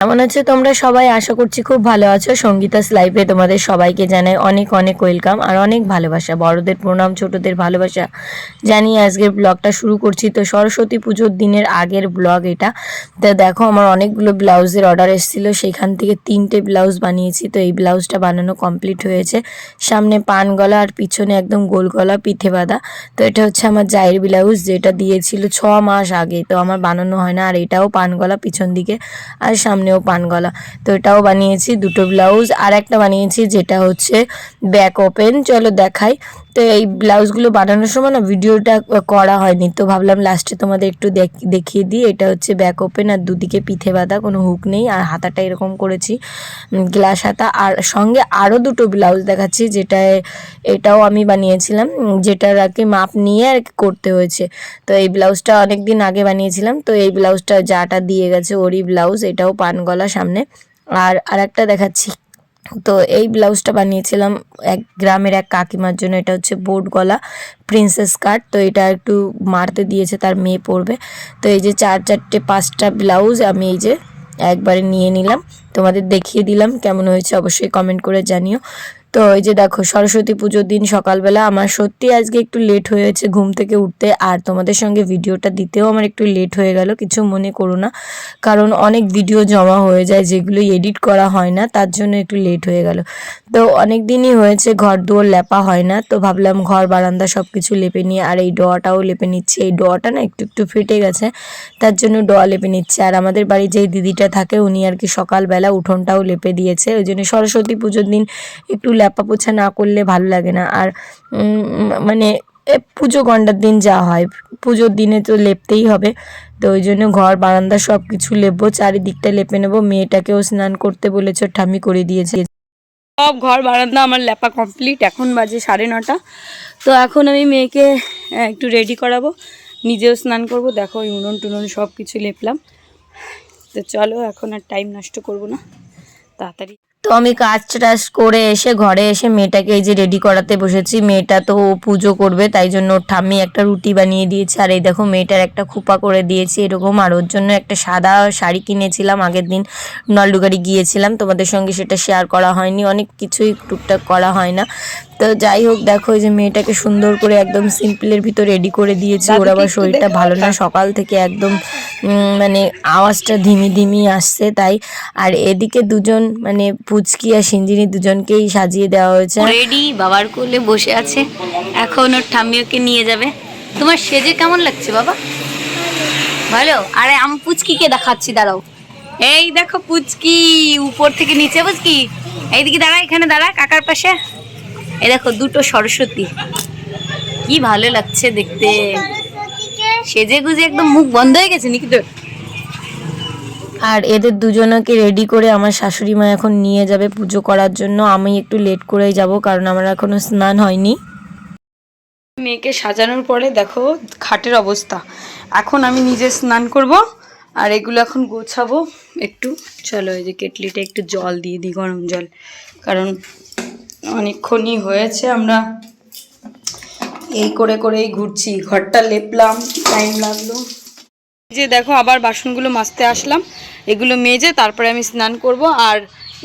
কেমন আছো তোমরা সবাই? আশা করছি খুব ভালো আছো। সঙ্গীতাস লাইফে তোমাদের সবাইকে জানাই অনেক অনেক ওয়েলকাম আর অনেক ভালোবাসা, বড়দের প্রণাম, ছোটদের ভালোবাসা জানিয়ে আজকের ব্লগটা শুরু করছি। তো সরস্বতী পুজোর দিনের আগের ব্লগ এটা। তো দেখো আমার অনেকগুলো ব্লাউজের অর্ডার এসেছিলো, সেখান থেকে 3টে ব্লাউজ বানিয়েছি। তো এই ব্লাউজটা বানানো কমপ্লিট হয়েছে। সামনে পান গলা আর পিছনে একদম গোল গলা পিঠে বাঁধা। তো এটা হচ্ছে আমার জায়ের ব্লাউজ, যেটা দিয়েছিল 6 মাস আগে, তো আমার বানানো হয় না। আর এটাও পান গলা পিছন দিকে আর সামনেও পান গলা। তো এটাও বানিয়েছি, দুটো ব্লাউজ। আর একটা বানিয়েছি যেটা হচ্ছে ব্যাক ওপেন, চলো দেখাই। তো এই ব্লাউজগুলো বানানোর সময় না ভিডিওটা করা হয়নি, তো ভাবলাম লাস্টে তোমাদের একটু দেখিয়ে দিই। এটা হচ্ছে ব্যাক ওপেন আর দুদিকে পিঠে বাঁধা, কোনো হুক নেই। আর হাতাটা এরকম করেছি গ্লাস হাতা। আর সঙ্গে আরও দুটো ব্লাউজ দেখাচ্ছি, এটাও আমি বানিয়েছিলাম, যেটার আর কি মাপ নিয়ে আর কি করতে হয়েছে। তো এই ব্লাউজটা অনেক দিন আগে বানিয়েছিলাম। তো এই ব্লাউজটা যাটা দিয়ে গেছে ওরই ব্লাউজ, এটাও পান গলা সামনে। আর একটা দেখাচ্ছি। তো এই ব্লাউজটা বানিয়েছিলাম এক গ্রামের এক কাকিমার জন্য। এটা হচ্ছে বোট গলা প্রিন্সেস কাট। তো এটা একটু মারতে দিয়েছে, তার মেয়ে পরবে। তো এই যে 4-5টা ব্লাউজ আমি এই যে একবারে নিয়ে নিলাম, তোমাদের দেখিয়ে দিলাম। কেমন হয়েছে অবশ্যই কমেন্ট করে জানিও। তো এই যে দেখো সরস্বতী পুজোর দিন সকালবেলা আমার সত্যি আজকে একটু লেট হয়েছে ঘুম থেকে উঠতে, আর তোমাদের সঙ্গে ভিডিওটা দিতেও আমার একটু লেট হয়ে গেল, কিছু মনে করো না। কারণ অনেক ভিডিও জমা হয়ে যায় যেগুলো এডিট করা হয় না, তার জন্য একটু লেট হয়ে গেল। তো অনেক দিনই হয়েছে ঘর দুয়ার লেপা হয় না, তো ভাবলাম ঘর বারান্দা সব কিছু লেপে নিয়ে। আর এই ডোয়াটাও লেপে নিচ্ছি। এই ডোয়াটা না একটু একটু ফেটে গেছে, তার জন্য ডোয়া লেপে নিচ্ছে। আর আমাদের বাড়ি যেই দিদিটা থাকে উনি আর কি সকালবেলা উঠোনটাও লেপে দিয়েছে। ওই জন্য সরস্বতী পুজোর দিন একটু লেপা পোছা না করলে ভালো লাগে না। আর মানে পুজো গন্ডার দিন যা হয়, পুজোর দিনে তো লেপতেই হবে। তো ওই জন্য ঘর বারান্দা সব কিছু লেপবো, চারিদিকটা লেপে নেবো। মেয়েটাকেও স্নান করতে বলেছে, ঠাম্মি করে দিয়েছে। সব ঘর বারান্দা আমার লেপা কমপ্লিট। এখন বাজে 9:30। তো এখন আমি মেয়েকে একটু রেডি করাবো, নিজেও স্নান করব। দেখো উনুন টুনুন সব কিছু লেপলাম। তো চলো এখন আর টাইম নষ্ট করব না, তাড়াতাড়ি। তো আমি কাজ টাজ করে এসে ঘরে এসে মেয়েটাকে এই যে রেডি করাতে বসেছি। মেয়েটা তো পুজো করবে, তাই জন্য ওর ঠাম্মি একটা রুটি বানিয়ে দিয়েছে। আর এই দেখো মেয়েটার একটা খোপা করে দিয়েছি এরকম। আর ওর জন্য একটা সাদা শাড়ি কিনেছিলাম, আগের দিন নলডুগারি গিয়েছিলাম, তোমাদের সঙ্গে সেটা শেয়ার করা হয়নি, অনেক কিছুই টুকটাক করা হয় না। তো যাই হোক দেখো এই যে মেয়েটাকে সুন্দর করে একদম সিম্পলের ভিতর রেডি করে দিয়েছি। ওর আবার শরীরটা ভালো না, সকাল থেকে একদম মানে আওয়াজটা ধিমি ধিমি আসছে তাই। আর এদিকে দুজন মানে পুচকি আর সিঞ্জিনি দুজনকেই সাজিয়ে দেওয়া হয়েছে। রেডি বাবার কোলে বসে আছে, এখন ওর ঠাম্মি ওকে নিয়ে যাবে। তোমার সেজে কেমন লাগছে বাবা? ভালো। আরে আমি পুচকিকে দেখাচ্ছি, দাঁড়াও। এই দেখো পুচকি উপর থেকে নিচে। পুচকি এইদিকে দাঁড়া, এখানে দাঁড়া কাকার পাশে। এই দেখো দুটো সরস্বতী, কি ভালো লাগছে দেখতে। সেজে গুজে একদম মুখ বন্ধ হয়ে গেছে নাকি তোর? আর এদের দুজনকে রেডি করে আমার শাশুড়ি মা এখন নিয়ে যাবে পুজো করার জন্য। আমি একটু লেট করেই যাব, কারণ আমার এখনো স্নান হয়নি। মেয়েকে সাজানোর পরে দেখো খাটের অবস্থা। এখন আমি নিজে স্নান করব, আর এগুলো এখন গোছাবো একটু। চলো এই যে কেটলিটা একটু জল দিয়ে দিই, গরম জল, কারণ অনেকক্ষণই হয়েছে আমরা এই করে করেই ঘুরছি। ঘরটা লেপলাম, টাইম লাগলো। যে দেখো আবার বাসনগুলো মাজতে আসলাম, এগুলো মেজে তারপরে আমি স্নান করব। আর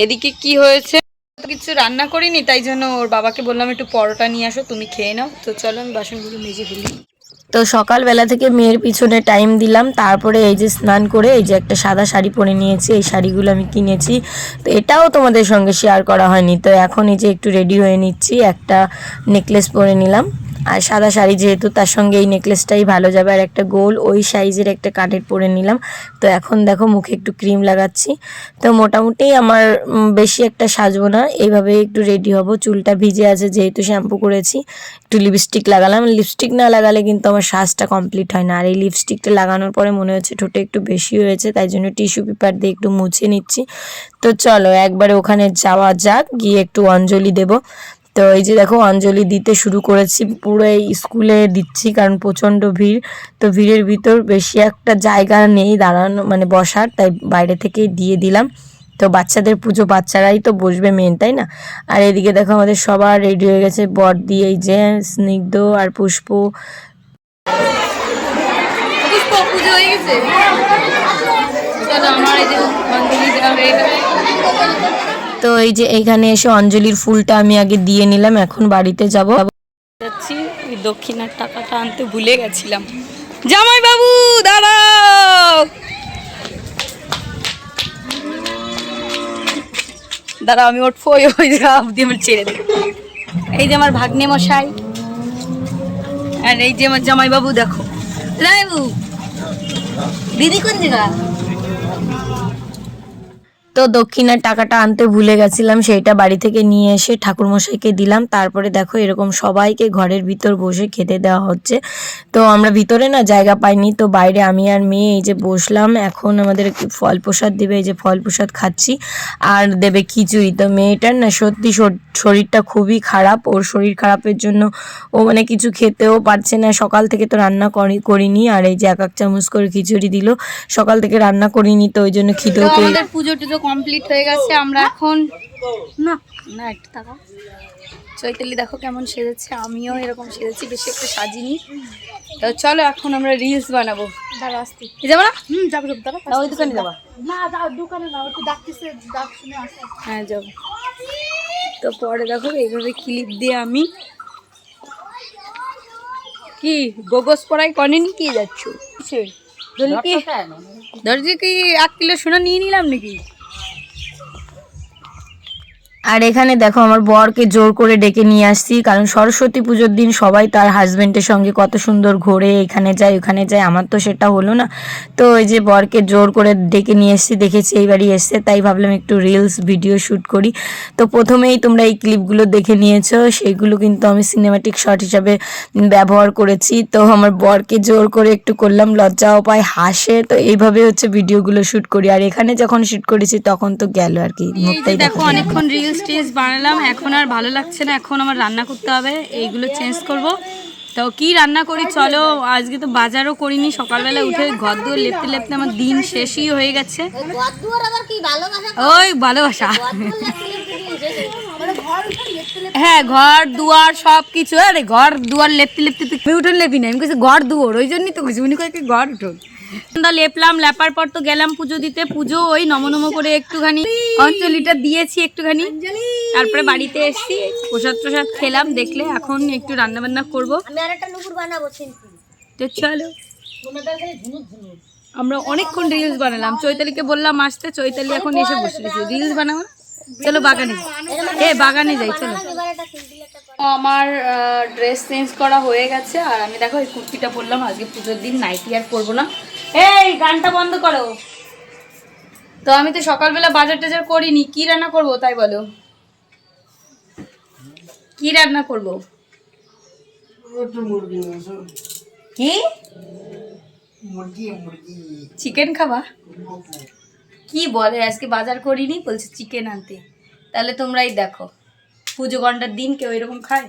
এদিকে কি হয়েছে, কিছু রান্না করিনি, তাই জন্য ওর বাবাকে বললাম একটু পরোটা নিয়ে আসো, তুমি খেয়ে নাও। তো চলো আমি বাসনগুলো মেজে ফেলি। তো সকালবেলা থেকে মেয়ের পিছনে টাইম দিলাম, তারপরে এই যে স্নান করে এই যে একটা সাদা শাড়ি পরে নিয়েছি। এই শাড়িগুলো আমি কিনেছি, তো এটাও তোমাদের সঙ্গে শেয়ার করা হয়নি। তো এখন এই যে একটু রেডি হয়ে নিচ্ছি, একটা নেকলেস পরে নিলাম। আর সাদা শাড়ি যেহেতু, তার সঙ্গে এই নেকলেসটাই ভালো যাবে। আর একটা গোল ওই সাইজের একটা কানের পরে নিলাম। তো এখন দেখো মুখে একটু ক্রিম লাগাচ্ছি। তো মোটামুটি আমার বেশি একটা সাজবো না, এইভাবে একটু রেডি হব। চুলটা ভিজে আছে যেহেতু শ্যাম্পু করেছি, একটু লিপস্টিক লাগালাম। লিপস্টিক না লাগালে কিন্তু আমার সাজটা কমপ্লিট হয় না। আর এই লিপস্টিকটা লাগানোর পরে মনে হচ্ছে ঠোঁটে একটু বেশি হয়েছে, তাই জন্য টিস্যু পেপার দিয়ে একটু মুছে নিচ্ছি। তো চলো একবারে ওখানে যাওয়া যাক, গিয়ে একটু অঞ্জলি দেব। তো এই যে দেখো অঞ্জলি দিতে শুরু করেছি, পুরো এই স্কুলে দিচ্ছি কারণ প্রচণ্ড ভিড়। তো ভিড়ের ভিতর বেশি একটা জায়গা নেই দাঁড়ানো মানে বসার, তাই বাইরে থেকেই দিয়ে দিলাম। তো বাচ্চাদের পুজো, বাচ্চারাই তো বসবে মেন, তাই না? আর এদিকে দেখো আমাদের সবার রেডি হয়ে গেছে, বর দিয়ে এই যে স্নিগ্ধ আর পুষ্প। পুষ্প পুজো হয়ে গেছে, আমার এই যে অঞ্জলি দেওয়া তো এই যে এইখানে এসে অঞ্জলির ফুলটা আমি আগে দিয়ে নিলাম, এখন বাড়িতে যাব। যাচ্ছি, ওই দক্ষিণার টাকাটা আনতে ভুলে গেছিলাম। জামাই বাবু দাঁড়াও, দাঁড়াও আমি উঠবো, ওই দিয়ে আমার ছেড়ে দেবো। এই যে আমার ভাগ্নে মশাই, আর এই যে আমার জামাই বাবু, দেখো বাবু দিদি কোন জায়গা। তো দক্ষিণার টাকাটা আনতে ভুলে গেছিলাম, সেইটা বাড়ি থেকে নিয়ে এসে ঠাকুরমশাইকে দিলাম। তারপরে দেখো এরকম সবাইকে ঘরের ভিতর বসে খেতে দেওয়া হচ্ছে। তো আমরা ভিতরে না জায়গা পাইনি, তো বাইরে আমি আর মেয়ে এই যে বসলাম। এখন আমাদের ফল প্রসাদ দেবে, এই যে ফল প্রসাদ খাচ্ছি, আর দেবে খিচুড়ি। তো মেয়েটার না সত্যি শরীরটা খুবই খারাপ, ওর শরীর খারাপের জন্য ও মানে কিছু খেতেও পারছে না। সকাল থেকে তো রান্না করিনি, আর এই যে 1 চামচ করে খিচুড়ি দিল, সকাল থেকে রান্না করিনি, তো ওই জন্য খিদেও পেয়ে। আমাদের পুজো টুজো কমপ্লিট হয়ে গেছে, আমরা এখন না না একটু টাকা। চৈতালি দেখো কেমন সেজেছে, আমিও এরকম সেজেছি, বেশি একটু সাজিনি। তো চলো এখন আমরা রিলস বানাবো। দাঁড়া আসতে যাবো না? যাবো দাঁড়া, ওই দোকানে যাবো না, দোকানে না, একটু ডাকতেছে, ডাক শুনে আসো। হ্যাঁ যাবো। তো পরে দেখো এইভাবে ক্লিপ দিয়ে আমি কি গোগস পড়াই করেনি কি যাচ্ছ দর্জি কি 1 কিলো সোনা নিয়ে নিলাম নাকি? আর এখানে দেখো আমার বরকে জোর করে ডেকে নিয়ে আসছি, কারণ সরস্বতী পুজোর দিন সবাই তার হাজবেন্ডের সঙ্গে কত সুন্দর ঘোরে, এখানে যায় ওখানে যায়, আমার তো সেটা হলো না। তো ওই যে বরকে জোর করে ডেকে নিয়ে এসছি, দেখেছি এই বাড়ি এসছে, তাই ভাবলাম একটু রিলস ভিডিও শ্যুট করি। তো প্রথমেই তোমরা এই ক্লিপগুলো দেখে নিয়েছো, সেইগুলো কিন্তু আমি সিনেমাটিক শট হিসাবে ব্যবহার করেছি। তো আমার বরকে জোর করে একটু করলাম, লজ্জাও পায়, হাসে। তো এইভাবে হচ্ছে ভিডিওগুলো শ্যুট করি। আর এখানে যখন শ্যুট করেছি তখন তো গেল আর কি, মুখটাই দেখো অনেকক্ষণ রিলস টিলস বানালাম, এখন আর ভালো লাগছে না, এখন আমার রান্না করতে হবে, এইগুলো চেঞ্জ করব। তো কি রান্না করি চলো, আজকে তো বাজারও করিনি, সকালবেলা উঠে ঘর দুয়ার লেপতে লেপতে আমার দিন শেষই হয়ে গেছে। ওই ভালোবাসা, হ্যাঁ ঘর দুয়ার সব কিছু। আরে ঘর দুয়ার লেপতে লেপতে তুই উঠোন লেপি না, আমি কিছু ঘর দুয়ার, ওই জন্যই তো কিছু উনি কয়েক ঘর উঠোন লেপলাম। লেপার পর তো গেলাম পুজো দিতে, পুজো ওই নম করে একটুখানি অঞ্জলিটা দিয়েছি একটুখানি, তারপরে বাড়িতে এসেছি, প্রসাদ প্রসাদ খেলাম। দেখলে এখন একটু রান্না বান্না করবো। তো চলো আমরা অনেকক্ষণ রিলস বানালাম, চৈতালিকে বললাম আসতে, চৈতালি এখন এসে বসে রয়েছে। রিলস বানাবো, চলো বাগানে, বাগানে যাই চলো। আমার ড্রেস চেঞ্জ করা হয়ে গেছে, আর আমি দেখো এই কুর্তিটা পরলাম, আজকে পুজোর দিন নাইটি আর পরবো না। এই গানটা বন্ধ করো। তো আমি তো সকালবেলা বাজার টাজার করিনি, কি রান্না করব তাই বলো, কি রান্না করব? কি চিকেন খাবা? কি বলে আজকে বাজার করিনি, বলছে চিকেন আনতে। তাহলে তোমরাই দেখো, পুজো ঘন্টার দিন কেউ এরকম খায়?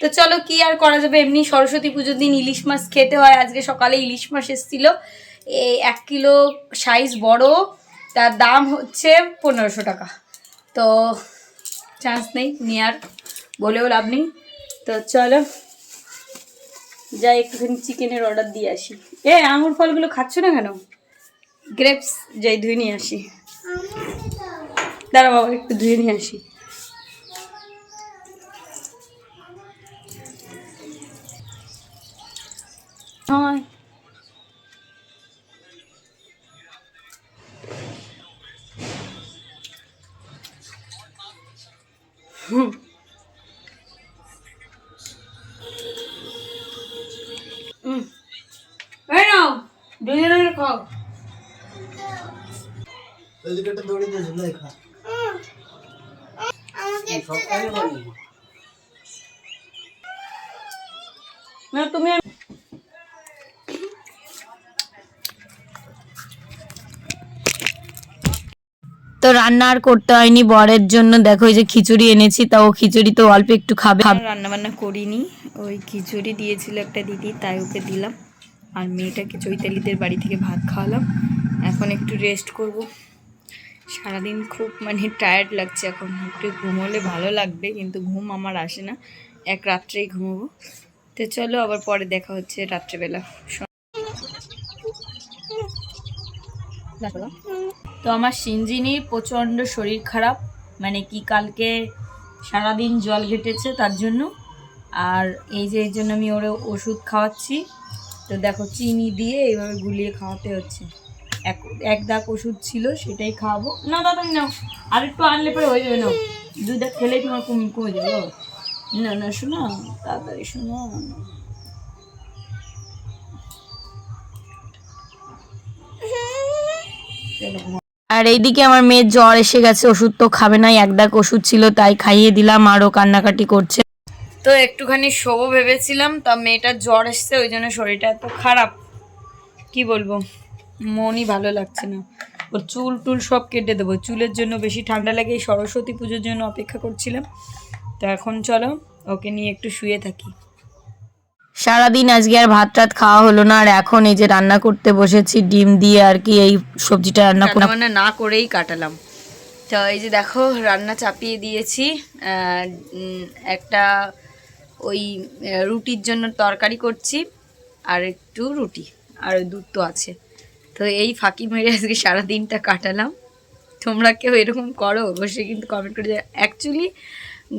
তো চলো কি আর করা যাবে, এমনি সরস্বতী পুজোর দিন ইলিশ মাছ খেতে হয়। আজকে সকালে ইলিশ মাছ এসেছিলো, 1 কিলো সাইজ বড়, তার দাম হচ্ছে 1500 টাকা। তো চান্স নেই নেওয়ার, বলেও লাভ নেই। তো চলো যাই একটুখানি চিকেনের অর্ডার দিয়ে আসি। আঙুর ফলগুলো খাচ্ছ না কেন? গ্রেপস যাই ধুয়ে নিয়ে আসি, দাঁড়া বাবা একটু ধুয়ে নিয়ে আসি। হ্যাঁ নাও দুজনে খাও। তুমি তো রান্না আর করতে হয়নি বরের জন্য, দেখো এই যে খিচুড়ি এনেছি, তাও খিচুড়ি তো অল্প একটু খাবে। রান্না বান্না করিনি, ওই খিচুড়ি দিয়েছিল একটা দিদি, তাই ওকে দিলাম। আর মেয়েটাকে চৈতালিদের বাড়ি থেকে ভাত খাওয়ালাম, এখন একটু রেস্ট করব। সারাদিন খুব মানে টায়ার্ড লাগছে, এখন একটু ঘুমোলে ভালো লাগবে, কিন্তু ঘুম আমার আসে না, এক রাত্রেই ঘুমোবো। তো চলো আবার পরে দেখা হচ্ছে রাত্রেবেলা। তো আমার সিঞ্জিনির প্রচণ্ড শরীর খারাপ, মানে কি কালকে সারাদিন জল ঘেটেছে তার জন্য। আর এই যে এর জন্য আমি ওরে ওষুধ খাওয়াচ্ছি। তো দেখো চিনি দিয়ে এইভাবে গুলিয়ে খাওয়াতে হচ্ছে। এক দাগ ওষুধ ছিল সেটাই খাওয়াবো। না দাদা নাও, আর একটু আনলে পরে হয়ে যাবে। নাও, 2 দাগ খেলেই তোমার কমে যাবে। না না শোনো, তাড়াতাড়ি শোনো। আর এইদিকে আমার মেয়ের জ্বর এসে গেছে, ওষুধ তো খাবে না, এক দাগ ওষুধ ছিল তাই খাইয়ে দিলাম, আরও কান্নাকাটি করছে। তো একটুখানি শোবো ভেবেছিলাম, তা মেয়েটার জ্বর এসছে, ওই জন্য শরীরটা এত খারাপ কি বলবো, মনই ভালো লাগছে না। ওর চুল টুল সব কেটে দেবো, চুলের জন্য বেশি ঠান্ডা লাগে। এই সরস্বতী পুজোর জন্য অপেক্ষা করছিলাম। তো এখন চলো ওকে নিয়ে একটু শুয়ে থাকি। সারাদিন আজকে আর ভাত টাত খাওয়া হলো না, আর এখন এই যে রান্না করতে বসেছি ডিম দিয়ে আর কি, এই সবজিটা রান্না করে মানে না করেই কাটালাম। তো এই যে দেখো রান্না চাপিয়ে দিয়েছি। একটা ওই রুটির জন্য তরকারি করছি, আর একটু রুটি, আর ওই দুধ তো আছে। তো এই ফাঁকি মেরে আজকে সারাদিনটা কাটালাম। তোমরা কেউ এরকম করো অবশ্যই কিন্তু কমেন্ট করে। অ্যাকচুয়ালি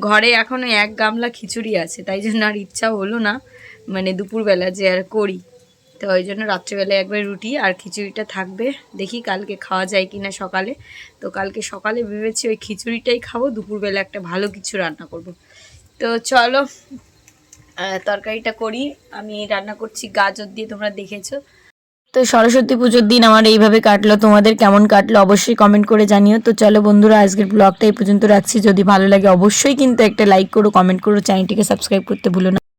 ঘরে এখন ওই 1 গামলা খিচুড়ি আছে, তাই জন্য আর ইচ্ছা হলো না মানে দুপুরবেলা যে আর করি। তো ওই জন্য রাত্রেবেলায় একবার রুটি আর খিচুড়িটা থাকবে, দেখি কালকে খাওয়া যায় কি না সকালে। তো কালকে সকালে ভেবেছি ওই খিচুড়িটাই খাবো, দুপুরবেলা একটা ভালো কিছু রান্না করব। তো চলো তরকারিটা করি। আমি রান্না করছি গাজর দিয়ে, তোমরা দেখেছো। তো সরস্বতী পুজোর দিন আমার এইভাবে কাটলো, তোমাদের কেমন কাটলো অবশ্যই কমেন্ট করে জানিও। তো চলো বন্ধুরা, আজকের ব্লগটা এই পর্যন্ত রাখছি। যদি ভালো লাগে অবশ্যই কিন্তু একটা লাইক করো, কমেন্ট করো, চ্যানেলটিকে সাবস্ক্রাইব করতে ভুলো না।